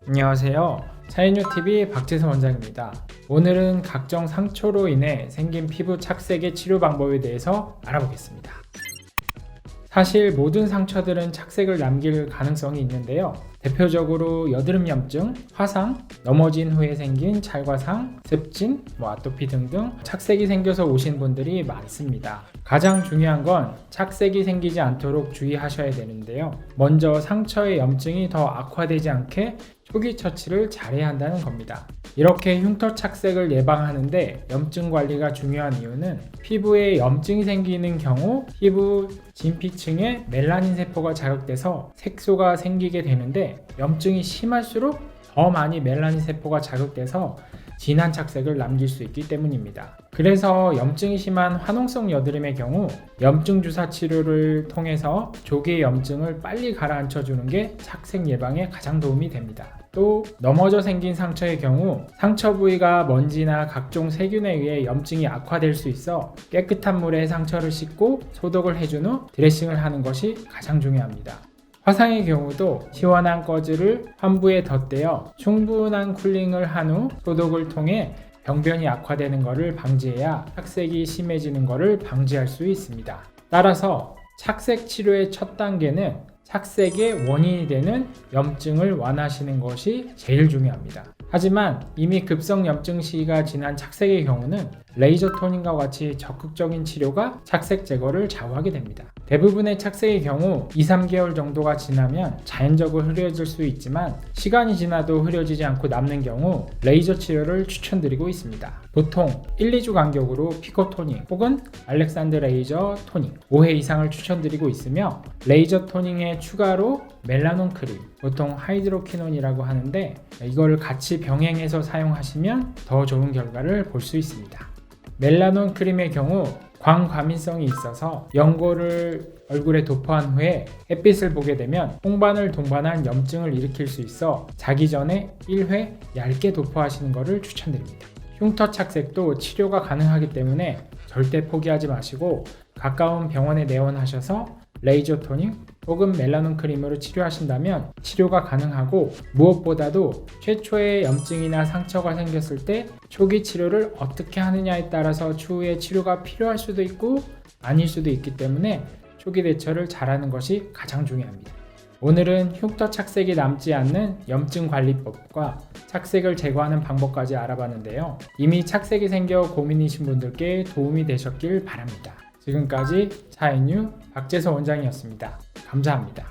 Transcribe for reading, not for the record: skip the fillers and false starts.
안녕하세요. 차인유TV 박재선 원장입니다. 오늘은 각종 상처로 인해 생긴 피부 착색의 치료 방법에 대해서 알아보겠습니다. 사실 모든 상처들은 착색을 남길 가능성이 있는데요. 대표적으로 여드름 염증, 화상, 넘어진 후에 생긴 찰과상, 습진, 아토피 등등 착색이 생겨서 오신 분들이 많습니다. 가장 중요한 건 착색이 생기지 않도록 주의하셔야 되는데요. 먼저 상처의 염증이 더 악화되지 않게 초기 처치를 잘해야 한다는 겁니다. 이렇게 흉터 착색을 예방하는데 염증 관리가 중요한 이유는 피부에 염증이 생기는 경우 피부 진피층에 멜라닌 세포가 자극돼서 색소가 생기게 되는데 염증이 심할수록 더 많이 멜라닌 세포가 자극돼서 진한 착색을 남길 수 있기 때문입니다. 그래서 염증이 심한 화농성 여드름의 경우 염증 주사 치료를 통해서 조기의 염증을 빨리 가라앉혀 주는 게 착색 예방에 가장 도움이 됩니다. 또 넘어져 생긴 상처의 경우 상처 부위가 먼지나 각종 세균에 의해 염증이 악화될 수 있어 깨끗한 물에 상처를 씻고 소독을 해준 후 드레싱을 하는 것이 가장 중요합니다. 화상의 경우도 시원한 꺼즈를 환부에 덧대어 충분한 쿨링을 한 후 소독을 통해 병변이 악화되는 것을 방지해야 착색이 심해지는 것을 방지할 수 있습니다. 따라서 착색 치료의 첫 단계는 착색의 원인이 되는 염증을 완화하시는 것이 제일 중요합니다. 하지만 이미 급성 염증 시기가 지난 착색의 경우는 레이저 토닝과 같이 적극적인 치료가 착색 제거를 좌우하게 됩니다. 대부분의 착색의 경우 2-3개월 정도가 지나면 자연적으로 흐려질 수 있지만 시간이 지나도 흐려지지 않고 남는 경우 레이저 치료를 추천드리고 있습니다. 보통 1-2주 간격으로 피코 토닝 혹은 알렉산더 레이저 토닝 5회 이상을 추천드리고 있으며 레이저 토닝에 추가로 멜라논 크림, 보통 하이드로퀴논이라고 하는데 이걸 같이 병행해서 사용하시면 더 좋은 결과를 볼 수 있습니다. 멜라논 크림의 경우 광과민성이 있어서 연고를 얼굴에 도포한 후에 햇빛을 보게 되면 홍반을 동반한 염증을 일으킬 수 있어 자기 전에 1회 얇게 도포하시는 것을 추천드립니다. 흉터 착색도 치료가 가능하기 때문에 절대 포기하지 마시고 가까운 병원에 내원하셔서 레이저 토닝 혹은 멜라논 크림으로 치료하신다면 치료가 가능하고 무엇보다도 최초의 염증이나 상처가 생겼을 때 초기 치료를 어떻게 하느냐에 따라서 추후에 치료가 필요할 수도 있고 아닐 수도 있기 때문에 초기 대처를 잘하는 것이 가장 중요합니다. 오늘은 흉터 착색이 남지 않는 염증 관리법과 착색을 제거하는 방법까지 알아봤는데요. 이미 착색이 생겨 고민이신 분들께 도움이 되셨길 바랍니다. 지금까지 차인유 박재선 원장이었습니다. 감사합니다.